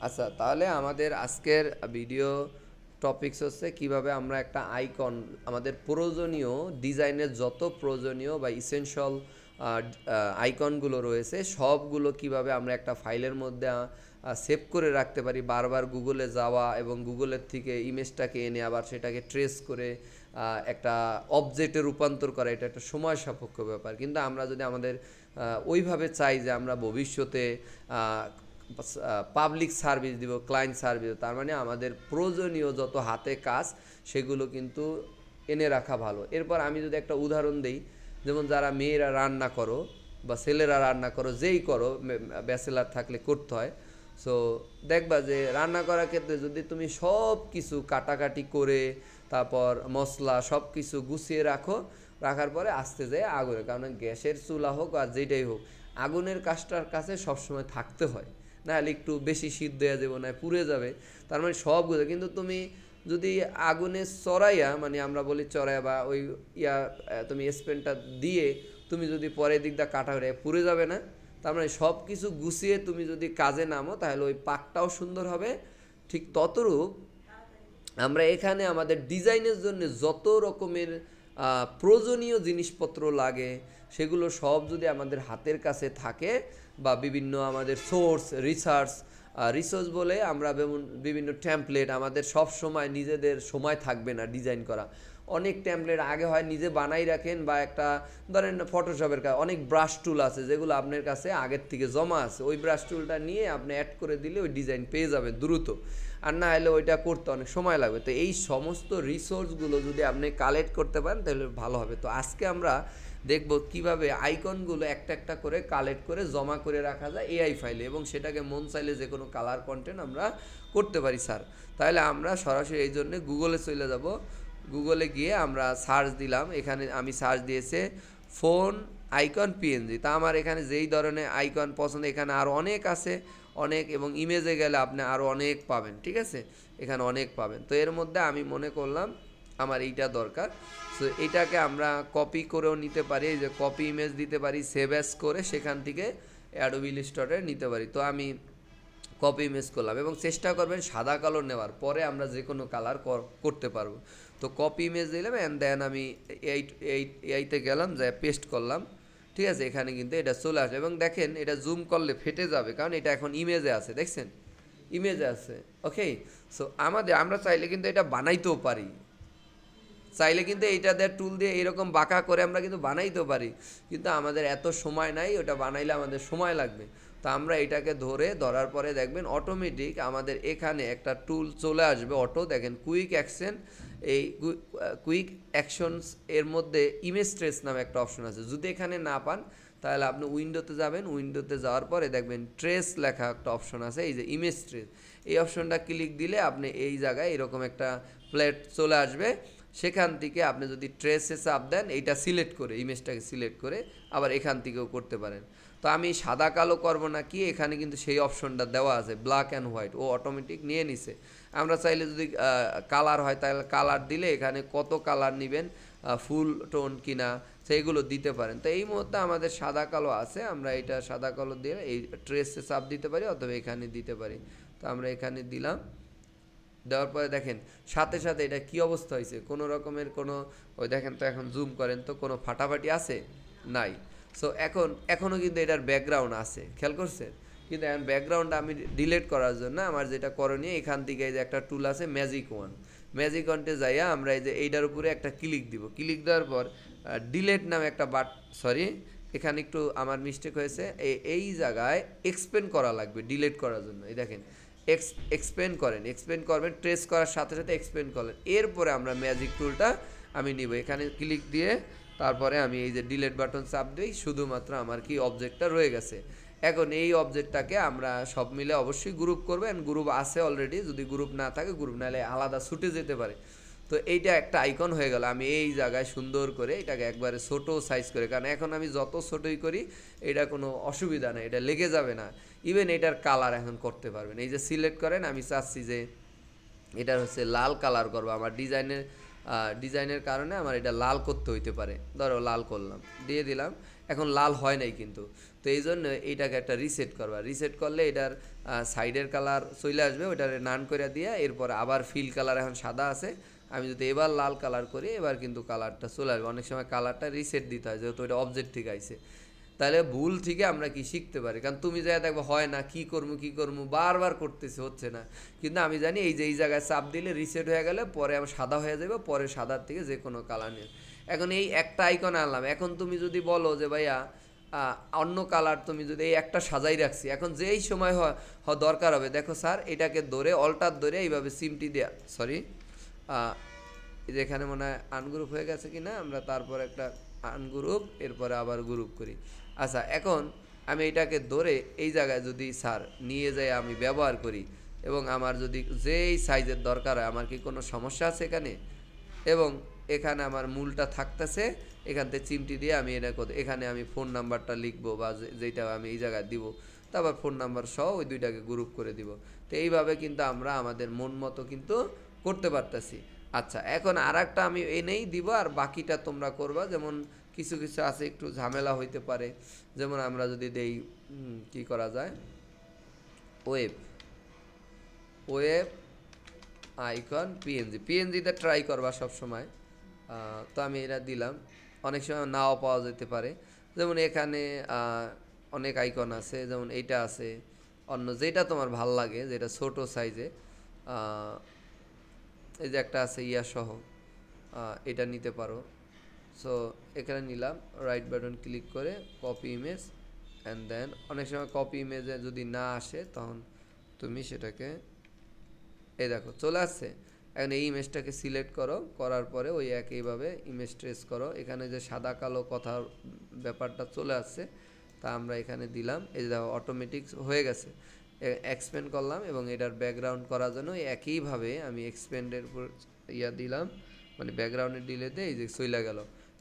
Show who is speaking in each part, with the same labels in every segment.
Speaker 1: আচ্ছা, তাহলে আমাদের আজকের ভিডিও টপিকস হচ্ছে কিভাবে আমরা একটা আইকন আমাদের প্রয়োজনীয় ডিজাইনের যত প্রয়োজনীয় বা ইসেনশিয়াল আইকনগুলো রয়েছে সবগুলো কিভাবে আমরা একটা ফাইলের মধ্যে সেভ করে রাখতে পারি, বারবার গুগলে যাওয়া এবং গুগলের থেকে ইমেজটাকে এনে আবার সেটাকে ট্রেস করে একটা অবজেক্টে রূপান্তর করা, এটা একটা সময় সাপেক্ষ ব্যাপার। কিন্তু আমরা যদি আমাদের ওইভাবে চাই যে আমরা ভবিষ্যতে পাবলিক সার্ভিস দিব, ক্লায়েন্ট সার্ভিস, তার মানে আমাদের প্রয়োজনীয় যত হাতে কাজ সেগুলো কিন্তু এনে রাখা ভালো। এরপর আমি যদি একটা উদাহরণ দিই, যেমন যারা মেয়েরা রান্না করো বা ছেলেরা রান্না করো, যেই করো, ব্যাচেলার থাকলে করতে হয়। সো দেখবা যে রান্না করার ক্ষেত্রে যদি তুমি সব কিছু কাটাকাটি করে তারপর মশলা সব কিছু গুছিয়ে রাখার পরে আস্তে যায় আগুনে, কারণ গ্যাসের চুলা হোক আর যেটাই হোক, আগুনের কাজটার কাছে সবসময় থাকতে হয়, নাহলে একটু বেশি সিদ্ধ হয়ে যাবে, না পুড়ে যাবে। তার মানে সবগুলো কিন্তু তুমি যদি আগুনে চড়াইয়া, মানে আমরা বলি চড়াইয়া বা ওই তুমি স্পেনটা দিয়ে তুমি যদি পরের দিকটা কাটা হয়ে পুড়ে যাবে না। তার মানে সব কিছু গুছিয়ে তুমি যদি কাজে নামো তাহলে ওই পাকটাও সুন্দর হবে। ঠিক ততরূপ আমরা এখানে আমাদের ডিজাইনের জন্য যত রকমের প্রয়োজনীয় জিনিসপত্র লাগে সেগুলো সব যদি আমাদের হাতের কাছে থাকে, বা বিভিন্ন আমাদের রিসোর্স বলে আমরা বিভিন্ন ট্যাম্পলেট, আমাদের সব সময় নিজেদের সময় থাকবে না ডিজাইন করা। অনেক ট্যাম্পলেট আগে হয় নিজে বানাই রাখেন, বা একটা ধরেন ফটোশপের কাজ, অনেক ব্রাশ টুল আছে যেগুলো আপনার কাছে আগের থেকে জমা আছে, ওই ব্রাশ টুলটা নিয়ে আপনি অ্যাড করে দিলে ওই ডিজাইন পেয়ে যাবেন দ্রুত। আর না হলে ওইটা করতে অনেক সময় লাগবে। তো এই সমস্ত রিসোর্সগুলো যদি আপনি কালেক্ট করতে পারেন তাহলে ভালো হবে। তো আজকে আমরা দেখব কিভাবে আইকনগুলো একটা একটা করে কালেক্ট করে জমা করে রাখা যায় এআই ফাইলে, এবং সেটাকে মন চাইলে যে কোনো কালার কন্টেন্ট আমরা করতে পারি স্যার। তাহলে আমরা সরাসরি এই জন্য গুগলে চলে যাব। গুগলে গিয়ে আমরা সার্চ দিলাম, এখানে আমি সার্চ দিয়েছে ফোন আইকন পিএনজি। তা আমার এখানে যেই ধরনের আইকন পছন্দ, এখানে আরও অনেক আছে, অনেক, এবং ইমেজে গেলে আপনি আরও অনেক পাবেন, ঠিক আছে, এখানে অনেক পাবেন। তো এর মধ্যে আমি মনে করলাম আমার এইটা দরকার। সো এইটাকে আমরা কপি করেও নিতে পারি, এই যে কপি ইমেজ দিতে পারি, সেভ অ্যাজ করে সেখান থেকে অ্যাডোবি ইলাস্ট্রেটরে নিতে পারি। তো আমি কপি ইমেজ করলাম, এবং চেষ্টা করবেন সাদা কালো নেওয়ার, পরে আমরা যে কোনো কালার করতে পারবো। তো কপি ইমেজ দিলাম, অ্যান্ড দেন আমি এইতে গেলাম, যে পেস্ট করলাম, ঠিক আছে। এখানে কিন্তু এটা চলে আসে, এবং দেখেন এটা জুম করলে ফেটে যাবে, কারণ এটা এখন ইমেজে আছে, দেখছেন ইমেজে আছে। ওকে, সো আমরা চাইলে কিন্তু এটা বানাইতেও পারি, চাইলে কিন্তু এইটা দিয়ে টুল দিয়ে এরকম বাঁকা করে আমরা কিন্তু বানাইতেও পারি, কিন্তু আমাদের এত সময় নাই, ওটা বানাইলে আমাদের সময় লাগবে। তো আমরা এটাকে ধরার পরে দেখবেন অটোমেটিক আমাদের এখানে একটা টুল চলে আসবে, অটো, দেখেন কুইক অ্যাকশন। এই কুইক অ্যাকশনস এর মধ্যে ইমেজ ট্রেস নামে একটা অপশন আছে, যদি এখানে না পান তাহলে আপনি উইন্ডোতে যাবেন, উইন্ডোতে যাওয়ার পরে দেখবেন ট্রেস লেখা একটা অপশন আছে, এই যে ইমেজ ট্রেস, এই অপশনটা ক্লিক দিলে আপনি এই জায়গায় এরকম একটা প্লেট চলে আসবে। সেখান থেকে আপনি যদি ট্রেসে চাপ দেন, এইটা সিলেক্ট করে, ইমেজটাকে সিলেক্ট করে আবার এখান থেকেও করতে পারেন। তো আমি সাদা কালো করব না কি, এখানে কিন্তু সেই অপশনটা দেওয়া আছে, ব্ল্যাক অ্যান্ড হোয়াইট, ও অটোমেটিক নিয়ে নিছে। আমরা চাইলে যদি কালার হয় তাহলে কালার দিলে এখানে কত কালার নেবেন, ফুল টোন কিনা, সেইগুলো দিতে পারেন। তো এই মুহূর্তে আমাদের সাদা কালো আছে, আমরা এটা সাদা কালো দিয়ে এই ট্রেসে চাপ দিতে পারি, অথবা এখানে দিতে পারি। তো আমরা এখানে দিলাম, দেওয়ার পরে দেখেন সাথে সাথে এটা কি অবস্থা হয়েছে, কোনো রকমের কোনো, ওই দেখেন তো, এখন জুম করেন তো কোনো ফাটাফাটি আছে নাই। সো এখনও কিন্তু এটার ব্যাকগ্রাউন্ড আছে, খেয়াল করছেন, কিন্তু এখন ব্যাকগ্রাউন্ডটা আমি ডিলিট করার জন্য আমার যেটা করণীয়, এখান থেকে এই যে একটা টুল আছে ম্যাজিক ওয়ানটে যাইয়া আমরা এই যে এইটার উপরে একটা ক্লিক দিব, ক্লিক দেওয়ার পর ডিলেট নামে একটা সরি, এখানে একটু আমার মিস্টেক হয়েছে, এই জায়গায় এক্সপেন্ড করা লাগবে ডিলিট করার জন্য। এই দেখেন এক্সপেন্ড করবেন, ট্রেস করার সাথে সাথে এক্সপেন্ড করেন। এরপরে আমরা ম্যাজিক টুলটা আমি নিব, এখানে ক্লিক দিয়ে তারপরে আমি এই যে ডিলিট বাটন চাপ দিই, শুধুমাত্র আমার কি অবজেক্টটা রয়ে গেছে। এখন এই অবজেক্টটাকে আমরা সব মিলে অবশ্যই গ্রুপ করবেন, গ্রুপ আছে অলরেডি, যদি গ্রুপ না থাকে গ্রুপ নাহলে আলাদা ছুটে যেতে পারে। তো এইটা একটা আইকন হয়ে গেল। আমি এই জায়গায় সুন্দর করে এটাকে একবারে ছোটো সাইজ করে, কারণ এখন আমি যত ছোটোই করি এটা কোনো অসুবিধা নেই, এটা লেগে যাবে না। ইভেন এটার কালার এখন করতে পারবেন, এই যে সিলেক্ট করেন, আমি চাচ্ছি যে এটার হচ্ছে লাল কালার করবো, আমার ডিজাইনের কারণে আমার এটা লাল করতে হইতে পারে, ধরো লাল করলাম, দিয়ে দিলাম। এখন লাল হয় নাই কিন্তু। তো এই জন্য এইটাকে একটা রিসেট করবা, রিসেট করলে এটার সাইডের কালার চলে আসবে, ওইটারে নান করে দিয়ে এরপর আবার ফিল কালার এখন সাদা আছে, আমি যদি এবার লাল কালার করি এবার কিন্তু কালারটা চলে আসবে। অনেক সময় কালারটা রিসেট দিতে হয় যেহেতু ওইটা অবজেক্ট থেকে আইছে। তাহলে ভুল থেকে আমরা কি শিখতে পারি, কারণ তুমি যাই দেখবো হয় না, কী করবো বারবার করতেছে, হচ্ছে না, কিন্তু আমি জানি এই যে এই জায়গায় চাপ দিলে রিসেট হয়ে গেলে পরে আমার সাদা হয়ে যাবে, পরে সাদার থেকে যে কোনো কালার নিয়ে। এখন এই একটা আইকন আনলাম, এখন তুমি যদি বলো যে ভাইয়া অন্য কালার, তুমি যদি এই একটা সাজাই রাখছি, এখন যেই সময় দরকার হবে, দেখো স্যার এটাকে ধরে অল্টার ধরে এইভাবে সিমটি দেয়া, সরি যেখানে মনে হয় আনগ্রুপ হয়ে গেছে কি না, আমরা তারপর একটা আনগ্রুপ এরপরে আবার গ্রুপ করি। আচ্ছা, এখন আমি এটাকে ধরে এই জায়গায় যদি স্যার নিয়ে যাই আমি ব্যবহার করি, এবং আমার যদি যেই সাইজের দরকার হয়, আমার কি কোনো সমস্যা আছে এখানে? এবং এখানে আমার মূলটা থাকতেছে, এখান থেকে চিমটি দিয়ে আমি এটা এখানে আমি ফোন নাম্বারটা লিখবো বা যেটা আমি এই জায়গায় দিব, তারপর ফোন নাম্বার সহ ওই দুইটাকে গ্রুপ করে দিব। তো এইভাবে কিন্তু আমরা আমাদের মন মতো কিন্তু করতে পারতেছি। আচ্ছা, এখন আর একটা আমি এনেই দিব, আর বাকিটা তোমরা করবা। যেমন কিছু কিছু আছে একটু ঝামেলা হইতে পারে, যেমন আমরা যদি দেই কি করা যায়, ওয়েব ওয়েব আইকন পিএনজিতে ট্রাই করবা সব সময়। তো আমি এটা দিলাম, অনেক সময় নাও পাওয়া যেতে পারে। যেমন এখানে অনেক আইকন আছে, যেমন এইটা আছে, অন্য যেটা তোমার ভাল লাগে, যেটা ছোট সাইজে, এই যে একটা আছে সহ, এটা নিতে পারো। সো এখানে নিলাম, রাইট বাটন ক্লিক করে কপি ইমেজ, অ্যান্ড দেন অনেক সময় কপি ইমেজে যদি না আসে তখন তুমি সেটাকে, এই দেখো চলে আসছে। এখন এই ইমেজটাকে সিলেক্ট করো, করার পরে ওই একইভাবে ইমেজ ট্রেস করো, এখানে যে সাদা কালো কথার ব্যাপারটা চলে আসছে তা আমরা এখানে দিলাম। এই যে দেখো অটোমেটিক হয়ে গেছে, এক্সপেন্ড করলাম, এবং এটার ব্যাকগ্রাউন্ড করার জন্য একইভাবে আমি এক্সপেন্ডের উপর দিলাম, মানে ব্যাকগ্রাউন্ডে দিলেতে এই যে চলে গেল।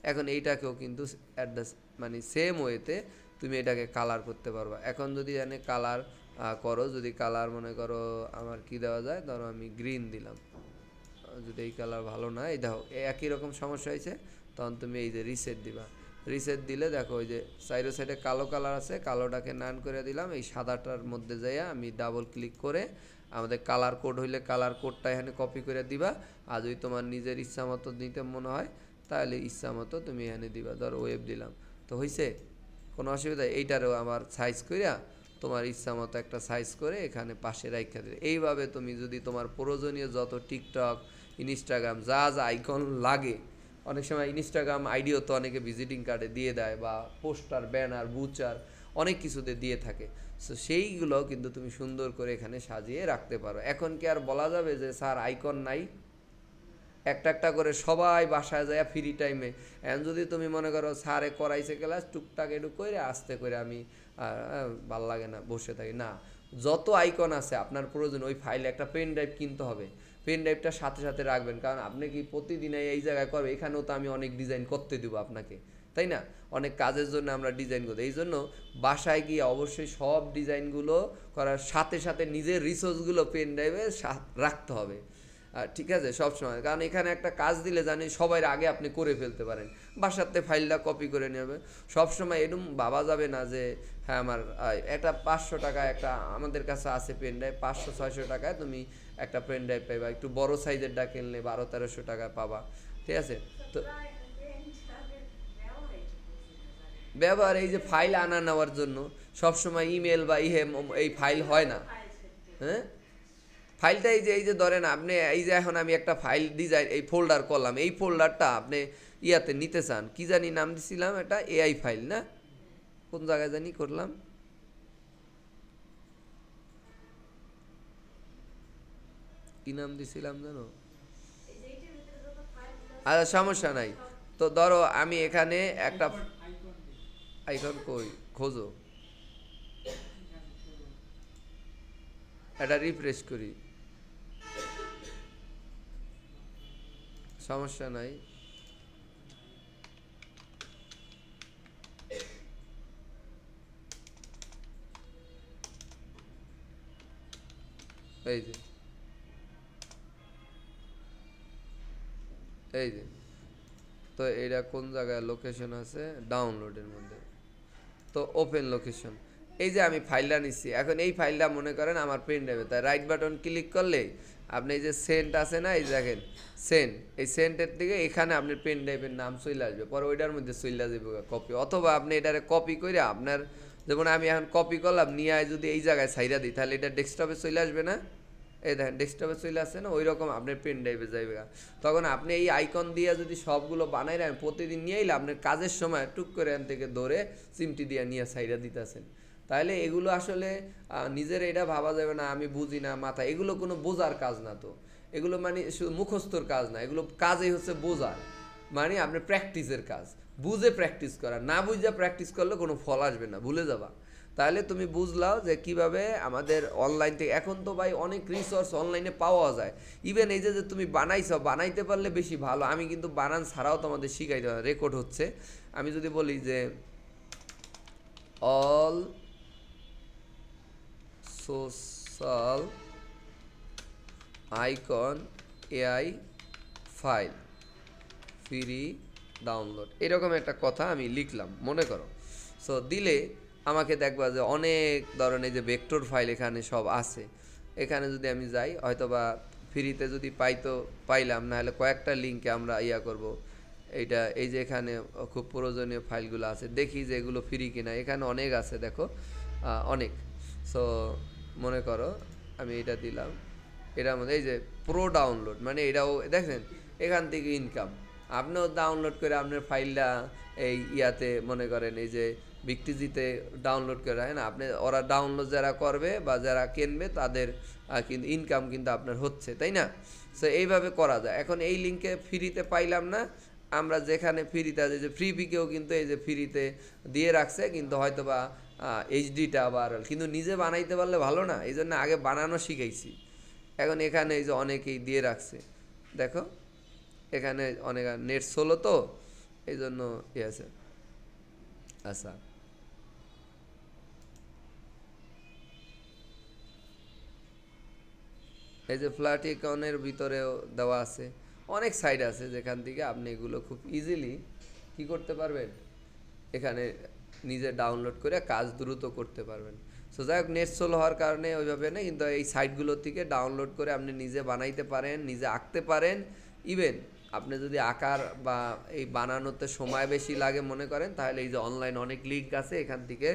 Speaker 1: এখন এইটাকেও কিন্তু অ্যাট দ্য মানে সেম ওয়েতে তুমি এটাকে কালার করতে পারবা। এখন যদি এখানে কালার করো, যদি কালার মনে করো আমার কি দেওয়া যায়, ধরো আমি গ্রিন দিলাম, যদি এই কালার ভালো না, এই দেখো একই রকম সমস্যা হয়েছে, তখন তুমি এই যে রিসেট দিবা, রিসেট দিলে দেখো ওই যে সাইডে কালো কালার আছে, কালোটাকে নান করে দিলাম, এই সাদাটার মধ্যে যাইয়া আমি ডাবল ক্লিক করে আমাদের কালার কোড হইলে কালার কোডটা এখানে কপি করে দিবা। আর যদি তোমার নিজের ইচ্ছা মতো নিতে মনে হয় তাহলে ইচ্ছা মতো তুমি এখানে দিবা, ধরো ওয়েব দিলাম, তো হয়েছে, কোনো অসুবিধা। এইটারও আমার সাইজ কইরা তোমার ইচ্ছা মতো একটা সাইজ করে এখানে পাশে রাখা দিবে। এইভাবে তুমি যদি তোমার প্রয়োজনীয় যত টিকটক, ইনস্টাগ্রাম যা যা আইকন লাগে, অনেক সময় ইনস্টাগ্রাম আইডিও তো অনেকে ভিজিটিং কার্ডে দিয়ে দেয়, বা পোস্টার, ব্যানার, বুচার অনেক কিছুতে দিয়ে থাকে। সো সেইগুলো কিন্তু তুমি সুন্দর করে এখানে সাজিয়ে রাখতে পারো। এখন কি আর বলা যাবে যে স্যার আইকন নাই? একটা একটা করে সবাই বাসায় যায় ফ্রি টাইমে, এখন যদি তুমি মনে করো স্যারে করাইছে ক্লাস টুকটাক একটু করে আস্তে করে আমি ভাল লাগে না বসে থাকি না, যত আইকন আছে আপনার প্রয়োজন, ওই ফাইলে একটা পেন ড্রাইভ কিনতে হবে, পেন ড্রাইভটা সাথে সাথে রাখবেন, কারণ আপনি কি প্রতিদিন এই জায়গায় করবে, এখানেও তো আমি অনেক ডিজাইন করতে দেবো আপনাকে, তাই না? অনেক কাজের জন্য আমরা ডিজাইন করি, এই জন্য বাসায় গিয়ে অবশ্যই সব ডিজাইনগুলো করার সাথে সাথে নিজের রিসোর্সগুলো পেন ড্রাইভে রাখতে হবে। ঠিক আছে, সব সময়, কারণ এখানে একটা কাজ দিলে জানি সবার আগে আপনি করে ফেলতে পারেন, বাসাতে ফাইলটা কপি করে নেবে। সবসময় এরকম ভাবা যাবে না যে হ্যাঁ আমার একটা 500 টাকা একটা আমাদের কাছে আছে পেন ড্রাইভ, 500-600 টাকায় তুমি একটা পেন ড্রাইভ পাইবা, একটু বড় সাইজেরটা কিনলে 1200-1300 টাকা পাবা, ঠিক আছে? তো ব্যবহার এই যে ফাইল আনা নেওয়ার জন্য সবসময় ইমেল বা এই ফাইল হয় না। হ্যাঁ, ফাইলটা এই যে ধরেন আপনি এই যে এখন আমি একটা ফাইল ডিজাইন এই ফোল্ডার করলাম, এই ফোল্ডারটা আপনি ইয়াতে নিতে চান, কি জানি নাম দিছিলাম, এটা এআই ফাইল না, কোন জায়গায় জানি করলাম, কি নাম দিছিলাম জানো? আচ্ছা, সমস্যা নাই। তো ধরো আমি এখানে একটা আইকন কই খোঁজো, এটা রিফ্রেশ করি, সমস্যা নাই। এই যে এই যে, তো এটা কোন জায়গায় লোকেশন আছে, ডাউনলোডের মধ্যে, তো ওপেন লোকেশন, এই যে আমি ফাইলটা নিচ্ছি, এখন এই ফাইলটা মনে করেন আমার পেন ড্রাইভে, তাই রাইট বাটন ক্লিক করলে আপনি এই যে সেন্ট আছে না, এই দেখেন সেন্ট, এই সেন্টের দিকে এখানে আপনার পেন ড্রাইভের নাম চলে আসবে, পরে ওইটার মধ্যে চলে যাবে কপি, অথবা আপনি এটারে কপি করে আপনার, যেমন আমি এখন কপি করলাম নিয়ে যদি এই জায়গায় সাইডা দিই তাহলে এটা ডেস্কটপে চলে আসবে না, এই দেখেন ডেস্কটপে চলে আসছে না, ওই রকম আপনার পেন ড্রাইভে যাইবে। তখন আপনি এই আইকন দিয়ে যদি সবগুলো বানাই রাখেন, প্রতিদিন নিয়ে এলে আপনার কাজের সময় টুক করে এখান থেকে ধরে চিমটি দিয়ে নিয়ে সাইডা দিতেছেন। তাহলে এগুলো আসলে নিজের এটা ভাবা যাবে না আমি বুঝি না মাথা, এগুলো কোনো বোঝার কাজ না, তো এগুলো মানে শুধু মুখস্থর কাজ না, এগুলো কাজই হচ্ছে বোঝার, মানে আপনার প্র্যাকটিসের কাজ, বুঝে প্র্যাকটিস করা, না বুঝে প্র্যাকটিস করলে কোনো ফল আসবে না, ভুলে যাবা। তাহলে তুমি বুঝলাও যে কিভাবে আমাদের অনলাইন থেকে, এখন তো ভাই অনেক রিসোর্স অনলাইনে পাওয়া যায়, ইভেন এই যে তুমি বানাইছো, বানাইতে পারলে বেশি ভালো, আমি কিন্তু বানান ছাড়াও তোমাদের শিখাইতে পারি, রেকর্ড হচ্ছে। আমি যদি বলি যে all social icon AI file free download, এরকম একটা কথা আমি লিখলাম মনে করো, সো দিলে আমাকে দেখবা যে অনেক ধরনের যে ভেক্টর ফাইল এখানে সব আছে। এখানে যদি আমি যাই, হয়তোবা ফ্রিতে যদি পাই তো পাইলাম, না হলে কয়েকটা লিঙ্কে আমরা ইয়া করব, এইটা এই যে এখানে খুব প্রয়োজনীয় ফাইলগুলো আছে, দেখি যে এগুলো ফ্রি কিনা, এখানে অনেক আছে দেখো, অনেক। সো মনে করো আমি এটা দিলাম, এটার মধ্যে এই যে প্রো ডাউনলোড, মানে এটাও দেখেন এখান থেকে ইনকাম, আপনিও ডাউনলোড করে আপনার ফাইলটা এই ইয়াতে মনে করেন এই যে বিক্টিজিতে ডাউনলোড করে রাখেন, আপনি ওরা ডাউনলোড যারা করবে বা যারা কিনবে তাদের কিন্তু ইনকাম কিন্তু আপনার হচ্ছে, তাই না? সো এইভাবে করা যায়। এখন এই লিঙ্কে ফ্রিতে পাইলাম না, আমরা যেখানে ফ্রিতে আছে যে ফ্রি পিকেও কিন্তু এই যে ফ্রিতে দিয়ে রাখছে, কিন্তু হয়তো বা এইচডিটা আবার, কিন্তু নিজে বানাইতে পারলে ভালো না, এই জন্য আগে বানানো শিখাইছি। এখন এখানে এই যে অনেকেই দিয়ে রাখছে, দেখো এখানে অনেক নেট স্লো তো এই জন্য ইয়ে আছে। আচ্ছা, এই যে ফ্ল্যাট অ্যাকাউন্টের ভিতরেও দেওয়া আছে, অনেক সাইট আছে যেখান থেকে আপনি এগুলো খুব ইজিলি কি করতে পারবেন, এখানে নিজে ডাউনলোড করে কাজ দ্রুত করতে পারবেন। সো যাই হোক, নেট স্লো হওয়ার কারণে ওইভাবে নেই, কিন্তু এই সাইটগুলোর থেকে ডাউনলোড করে আপনি নিজে বানাইতে পারেন, নিজে আঁকতে পারেন। ইভেন আপনি যদি আঁকার বা এই বানানোতে সময় বেশি লাগে মনে করেন, তাহলে এই যে অনলাইন অনেক লিঙ্ক আছে, এখান থেকে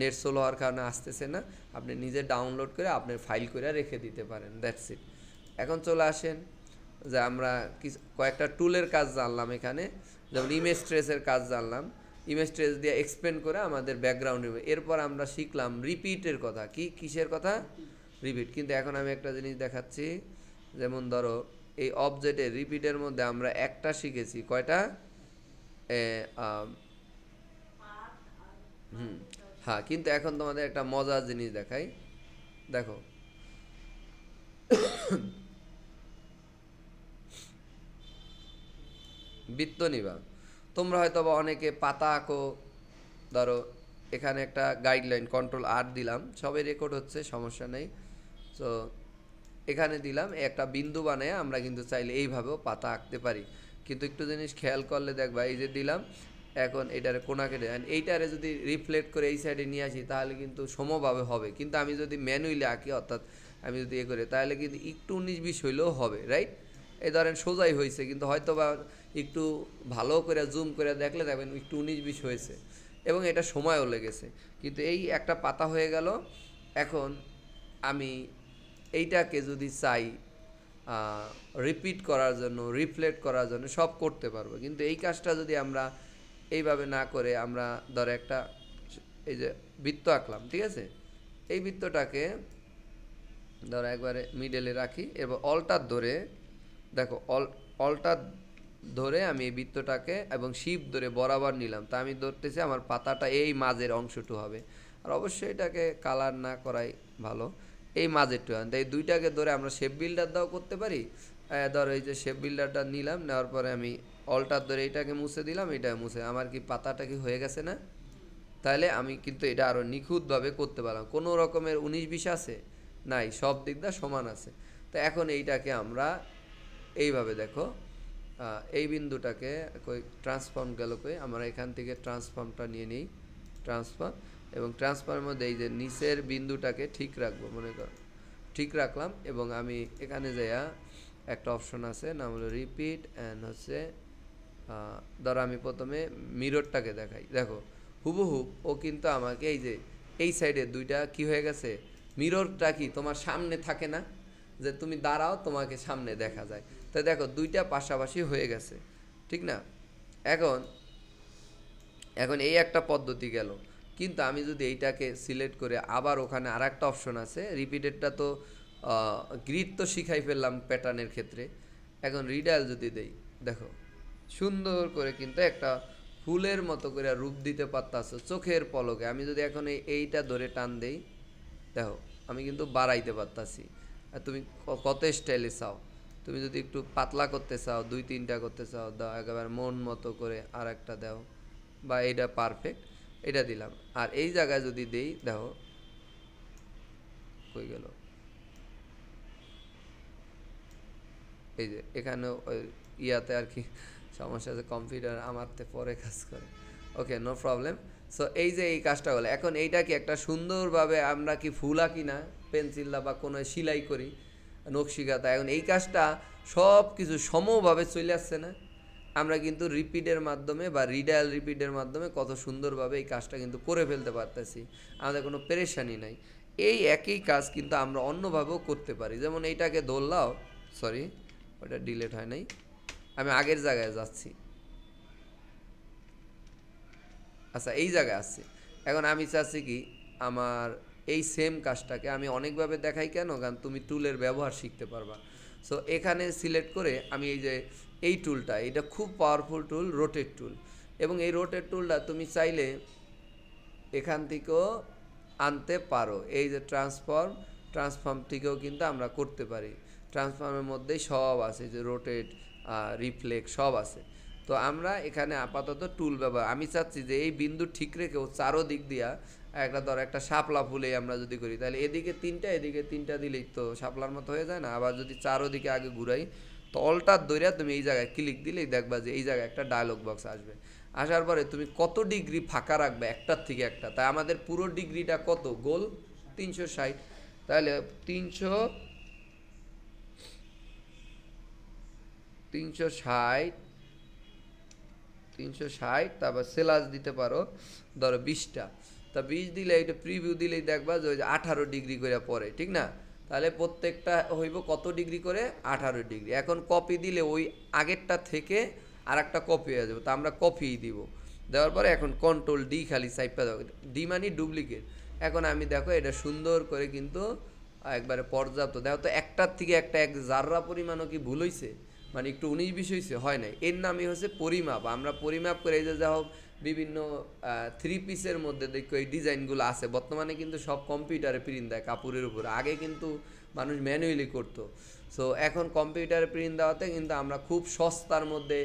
Speaker 1: নেট স্লো হওয়ার কারণে আসতেছে না, আপনি নিজে ডাউনলোড করে আপনার ফাইল করে রেখে দিতে পারেন, দ্যাটস ইট। এখন চলে আসেন যে আমরা কয়েকটা টুলের কাজ জানলাম এখানে, যেমন ইমেজ ট্রেসের কাজ জানলাম, ইমেজ ট্রেস দিয়ে এক্সপ্লেন করে আমাদের ব্যাকগ্রাউন্ডে, এরপর আমরা শিখলাম রিপিটের কথা, কিসের কথা, রিপিট। কিন্তু এখন আমি একটা জিনিস দেখাচ্ছি, যেমন ধরো এই অবজেক্টের রিপিটের মধ্যে আমরা একটা শিখেছি, কয়টা, হ্যাঁ, কিন্তু এখন তোমাদের একটা মজার জিনিস দেখাই, দেখো বৃত্ত নিবা, তোমরা হয়তো বা অনেকে পাতা আঁকো, ধরো এখানে একটা গাইডলাইন কন্ট্রোল আর দিলাম, সবই রেকর্ড হচ্ছে সমস্যা নেই। সো এখানে দিলাম একটা বিন্দু বানায়, আমরা কিন্তু চাইলে এইভাবেও পাতা আঁকতে পারি, কিন্তু একটু জিনিস খেয়াল করলে দেখবা এই যে দিলাম, এখন এটারে কোনা কেটে এইটারে যদি রিফ্লেক্ট করে এই সাইডে নিয়ে আসি তাহলে কিন্তু সমভাবে হবে, কিন্তু আমি যদি ম্যানুয়ালি আঁকি, অর্থাৎ আমি যদি করি তাহলে কিন্তু একটু 19-20 হইলেও হবে, রাইট? এই ধরেন সোজাই হয়েছে, কিন্তু হয়তো বা একটু ভালো করে জুম করে দেখলে দেখবেন একটু 19-20 হয়েছে, এবং এটা সময়ও লেগেছে, কিন্তু এই একটা পাতা হয়ে গেল। এখন আমি এইটাকে যদি চাই রিপিট করার জন্য, রিফ্লেক্ট করার জন্য, সব করতে পারবো, কিন্তু এই কাজটা যদি আমরা এইভাবে না করে, আমরা ধরো একটা এই যে বৃত্ত আঁকলাম, ঠিক আছে, এই বৃত্তটাকে ধরো একবারে মিডলে রাখি, এবার অল্টার ধরে দেখো, অল্টার ধরে আমি এই বৃত্তটাকে এবং শিপ ধরে বরাবর নিলাম, তা আমি ধরতেছি আমার পাতাটা এই মাঝের অংশটু হবে, আর অবশ্যই এটাকে কালার না করাই ভালো, এই মাঝেরটু, এই দুইটাকে ধরে আমরা শেপ বিল্ডার দাও করতে পারি। ধরো এই যে শেপ বিল্ডারটা নিলাম, নেওয়ার পরে আমি অল্টার ধরে এইটাকে মুছে দিলাম, এটা মুছে, আমার কি পাতাটা কি হয়ে গেছে না? তাহলে আমি কিন্তু এটা আরও নিখুঁতভাবে করতে পারলাম, কোনো রকমের 19-20 আছে নাই, সব দিক দিয়ে সমান আছে। তো এখন এইটাকে আমরা এইভাবে দেখো, এই বিন্দুটাকে কই ট্রান্সফর্ম গেল কই, আমরা এখান থেকে ট্রান্সফর্মটা নিয়ে নিই, ট্রান্সফার, এবং ট্রান্সফারের মধ্যে এই যে নিচের বিন্দুটাকে ঠিক রাখবো, মনে কর ঠিক রাখলাম, এবং আমি এখানে যাইয়া একটা অপশন আছে নাম হলো রিপিট অ্যান্ড হচ্ছে ধরো আমি প্রথমে মিররটাকে দেখাই, দেখো হুবহুব ও কিন্তু আমাকে এই যে এই সাইডে দুইটা কি হয়ে গেছে, মিররটা কি তোমার সামনে থাকে না, যে তুমি দাঁড়াও তোমাকে সামনে দেখা যায়, তাই দেখো দুইটা পাশাপাশি হয়ে গেছে, ঠিক না? এখন এখন এই একটা পদ্ধতি গেল, কিন্তু আমি যদি এইটাকে সিলেক্ট করে আবার ওখানে আর একটা অপশন আছে রিপিটেডটা, তো গ্রিড তো শিখাই ফেললাম প্যাটার্নের ক্ষেত্রে, এখন রিডায়াল যদি দেই, দেখো সুন্দর করে কিন্তু একটা ফুলের মতো করে রূপ দিতে পারতাছো চোখের পলকে। আমি যদি এখন এইটা ধরে টান দেই, দেখো আমি কিন্তু বাড়াইতে পারতাছি। আর তুমি কত স্টাইলে চাও, তুমি যদি একটু পাতলা করতে চাও, 2-3টা করতে চাও দাও, একেবারে মন মতো করে আর একটা দাও, বা এইটা পারফেক্ট, এটা দিলাম। আর এই জায়গায় যদি দেই, দেখো কই গেল, এই যে এখানেও ইয়াতে আর কি সমস্যা আছে, কম্পিউটার আমারতে পরে কাজ করে, ওকে নো প্রবলেম। সো এই যে এই কাজটা হলো, এখন এইটা কি একটা সুন্দরভাবে আমরা কি ফুল আঁকি না পেন্সিল বা কোনো সেলাই করি নকশিকাতা, এখন এই কাজটা সব কিছু সমভাবে চলে আসছে না, আমরা কিন্তু রিপিটের মাধ্যমে বা রিডায়াল রিপিটের মাধ্যমে কত সুন্দরভাবে এই কাজটা কিন্তু করে ফেলতে পারতেছি, আমাদের কোনো পেরেশানি নাই। এই একই কাজ কিন্তু আমরা অন্যভাবেও করতে পারি, যেমন এইটাকে ধরলাও, সরি ওটা ডিলেট হয় নাই, আমি আগের জায়গায় যাচ্ছি, আচ্ছা এই জায়গায় আসছি। এখন আমি চাচ্ছি কি আমার এই সেম কাজটাকে আমি অনেকভাবে দেখাই, কেন? কারণ তুমি টুলের ব্যবহার শিখতে পারবা। সো এখানে সিলেক্ট করে আমি এই যে এই টুলটা, এটা খুব পাওয়ারফুল টুল, রোটেট টুল, এবং এই রোটেট টুলটা তুমি চাইলে এখান থেকেও আনতে পারো, এই যে ট্রান্সফর্ম থেকেও কিন্তু আমরা করতে পারি, ট্রান্সফর্মের মধ্যেই সব আছে, যে রোটেট রিফ্লেক্ট সব আছে। তো আমরা এখানে আপাতত টুল ব্যবহার, আমি চাচ্ছি যে এই বিন্দু ঠিক রেখেও চারোদিক দিয়া একটা ধর একটা শাপলা ফুলে আমরা যদি করি, তাহলে এদিকে 3টা এদিকে 3টা দিলেই তো শাপলার মতো হয়ে যায় না? আবার যদি চারোদিকে আগে ঘুরাই, তো অল্টার দইরা তুমি এই জায়গায় ক্লিক দিলেই দেখবা যে এই জায়গায় একটা ডায়লগ বক্স আসবে, আসার পরে তুমি কত ডিগ্রি ফাঁকা রাখবে একটার থেকে একটা, তাই আমাদের পুরো ডিগ্রিটা কত গোল 360, তাহলে 360 তারপর সেলাস দিতে পারো ধরো 20টা, তা 20 দিলে এটা প্রিভিউ দিলেই দেখবা যে ওই যে 18 ডিগ্রি করে পড়ে, ঠিক না? তাহলে প্রত্যেকটা হইব কত ডিগ্রি করে, 18 ডিগ্রি। এখন কপি দিলে ওই আগেরটা থেকে আর একটা কপি হয়ে যাবে, তা আমরা কপি দিব, দেওয়ার পরে এখন কন্ট্রোল ডি খালি সাইপা দাও, ডি মানে ডুপ্লিকেট। এখন আমি দেখো এটা সুন্দর করে কিন্তু একবারে পর্যাপ্ত, দেখো তো একটার থেকে একটা এক জাররা পরিমাণও কি ভুল হয়েছে, মানে একটু 19-20 হয়েছে, হয় নাই, এর নামই হচ্ছে পরিমাপ। আমরা পরিমাপ করে এই যে যা হোক বিভিন্ন 3 পিসের মধ্যে দেখো এই ডিজাইনগুলো আছে, বর্তমানে কিন্তু সব কম্পিউটারে প্রিন্ট দেয় কাপড়ের উপর, আগে কিন্তু মানুষ ম্যানুয়ালি করতো। সো এখন কম্পিউটারে প্রিন্ট দেওয়াতে কিন্তু আমরা খুব সস্তার মধ্যে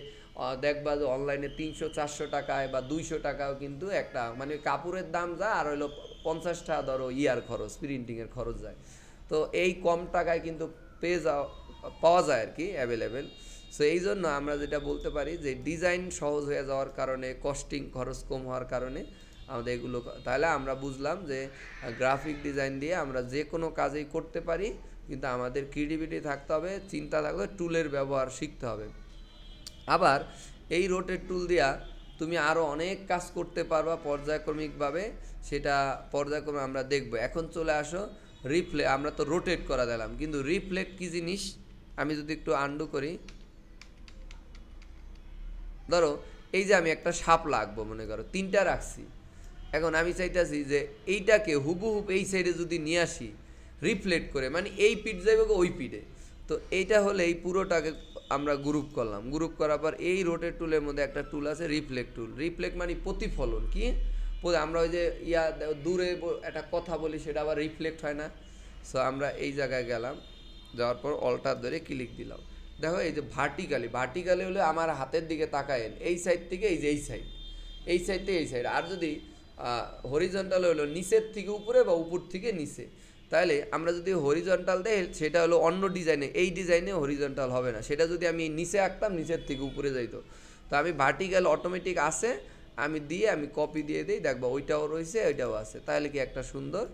Speaker 1: দেখবা যে অনলাইনে 300-400 টাকায় বা 200 টাকাও কিন্তু একটা মানে কাপড়ের দাম যায়, আর হইলো 50 টাকা ধরো ইয়ার খরচ, প্রিন্টিংয়ের খরচ যায়, তো এই কম টাকায় কিন্তু পাওয়া যায় আর কি অ্যাভেলেবেল। সো এই জন্য আমরা যেটা বলতে পারি যে ডিজাইন সহজ হয়ে যাওয়ার কারণে, কস্টিং খরচ কম হওয়ার কারণে আমাদের এগুলো, তাহলে আমরা বুঝলাম যে গ্রাফিক ডিজাইন দিয়ে আমরা যে কোনো কাজেই করতে পারি, কিন্তু আমাদের ক্রিয়েটিভিটি থাকতে হবে, চিন্তা থাকবে, টুলের ব্যবহার শিখতে হবে। আবার এই রোটেট টুল দিয়া তুমি আরও অনেক কাজ করতে পারবা পর্যায়ক্রমিকভাবে, সেটা পর্যায়ক্রমে আমরা দেখব। এখন চলে আসো আমরা তো রোটেট করা দিলাম, কিন্তু রিফ্লেক্ট কী জিনিস, আমি যদি একটু আন্ডু করি, ধরো এই যে আমি একটা শাপলা আঁকবো, মনে করো 3টা রাখছি, এখন আমি চাইতেছি যে এইটাকে হুবহুব এই সাইডে যদি নিয়ে আসি রিফ্লেক্ট করে, মানে এই পিঠ যাইবে ওই পিঠে, তো এইটা হলে এই পুরোটাকে আমরা গ্রুপ করলাম, গ্রুপ করার পর এই রোটেট টুলের মধ্যে একটা টুল আছে রিফ্লেক্ট টুল, রিফ্লেক্ট মানে প্রতিফলন, কি আমরা ওই যে দূরে একটা কথা বলি সেটা আবার রিফ্লেক্ট হয় না। সো আমরা এই জায়গায় গেলাম, যাওয়ার পর অল্টার ধরে ক্লিক দিলাম, দেখো এই যে ভার্টিক্যালি হলে আমার হাতের দিকে তাকায়েন, এই সাইড থেকে এই যে এই সাইড থেকে এই সাইড, আর যদি হরিজন্টাল হলো নিচের থেকে উপরে বা উপর থেকে নিচে, তাহলে আমরা যদি হরিজন্টাল দেই সেটা হলো অন্য ডিজাইনে, এই ডিজাইনে হরিজন্টাল হবে না, সেটা যদি আমি নিচে আঁকতাম নিচের থেকে উপরে যাইতো, তো আমি ভার্টিক্যাল অটোমেটিক আসে, আমি দিয়ে আমি কপি দিয়ে দিই, দেখবা ওইটাও রয়েছে ওইটাও আছে, তাহলে কি একটা সুন্দর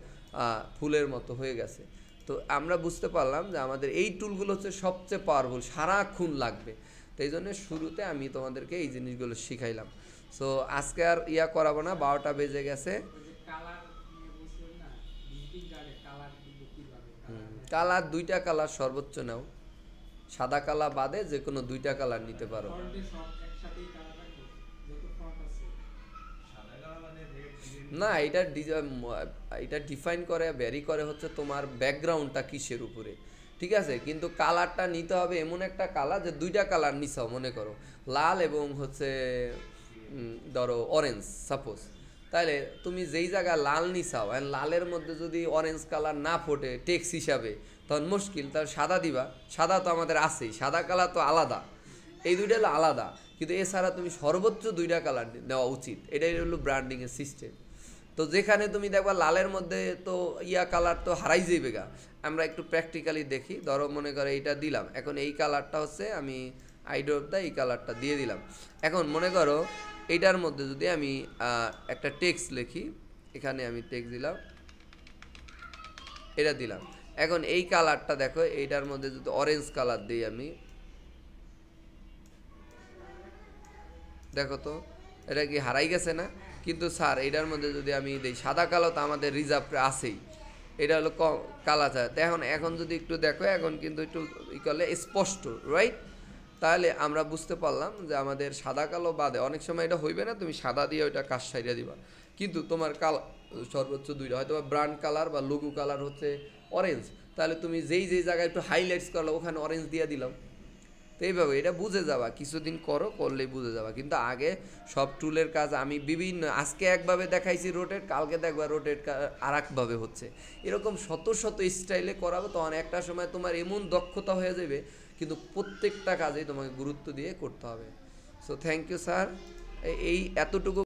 Speaker 1: ফুলের মতো হয়ে গেছে। তো আমরা বুঝতে পারলাম যে আমাদের এই টুলগুলো হচ্ছে সবচেয়ে পাওয়ারফুল, সারাক্ষণ লাগবে। তো এই জন্য শুরুতে আমি তোমাদেরকে এই জিনিসগুলো শিখাইলাম। সো আজকে আর করাবো না, 12টা বেজে গেছে। কালার 2টা কালার সর্বোচ্চ নাও, সাদা কালার বাদে যে কোনো 2টা কালার নিতে পারো। না, এটা ডিফাইন করে, ভ্যারি করে হচ্ছে তোমার ব্যাকগ্রাউন্ডটা কিসের উপরে, ঠিক আছে। কিন্তু কালারটা নিতে হবে এমন একটা কালার যে 2টা কালার নিছাও, মনে করো লাল এবং হচ্ছে ধরো অরেঞ্জ সাপোজ, তাহলে তুমি যেই জায়গায় লাল নিছাও অ্যান্ড লালের মধ্যে যদি অরেঞ্জ কালার না ফোটে টেক্সট হিসাবে, তখন মুশকিল, তাহলে সাদা দিবা। সাদা তো আমাদের আছেই, সাদা কালার তো আলাদা, এই 2টা হলো আলাদা। কিন্তু এছাড়া তুমি সর্বোচ্চ 2টা কালার নেওয়া উচিত, এটাই হলো ব্র্যান্ডিংয়ের সিস্টেম। তো যেখানে তুমি দেখবা লালের মধ্যে তো কালার তো হারাই যাবে গা। আমরা একটু প্র্যাকটিক্যালি দেখি, ধরো মনে করো এইটা দিলাম, এখন এই কালারটা হচ্ছে আমি আইডোরটা এই কালারটা দিয়ে দিলাম। এখন মনে করো এইটার মধ্যে যদি আমি একটা টেক্সট লিখি, এখানে আমি টেক্সট দিলাম, এটা দিলাম। এখন এই কালারটা দেখো, এইটার মধ্যে যদি অরেঞ্জ কালার দিই আমি, দেখো তো এটা কি হারাই গেছে না? কিন্তু স্যার এটার মধ্যে যদি আমি দিই সাদা কালো, তো আমাদের রিজার্ভ আছেই, এটা হলো কালা চা। তো এখন যদি একটু দেখো, এখন কিন্তু একটু করলে স্পষ্ট, রাইট? তাহলে আমরা বুঝতে পারলাম যে আমাদের সাদা কালো বাদে অনেক সময় এটা হইবে না, তুমি সাদা দিয়ে ওইটা কাজ সাইডে দিবা, কিন্তু তোমার কালার সর্বোচ্চ 2টা, হয়তো ব্র্যান্ড কালার বা লোগো কালার হচ্ছে অরেঞ্জ, তাহলে তুমি যেই জায়গায় একটু হাইলাইটস করলো ওখানে অরেঞ্জ দিয়ে দিলাম। তো এইভাবে এটা বুঝে যাবা, কিছুদিন করলেই বুঝে যাবা। কিন্তু আগে সব টুলের কাজ আমি বিভিন্ন, আজকে একভাবে দেখাইছি রোটেট, কালকে দেখবা রোটেট আর একভাবে হচ্ছে, এরকম শত শত স্টাইলে করাবো, তখন একটা সময় তোমার এমন দক্ষতা হয়ে যাবে, কিন্তু প্রত্যেকটা কাজেই তোমাকে গুরুত্ব দিয়ে করতে হবে। সো থ্যাংক ইউ স্যার, এই এতটুকু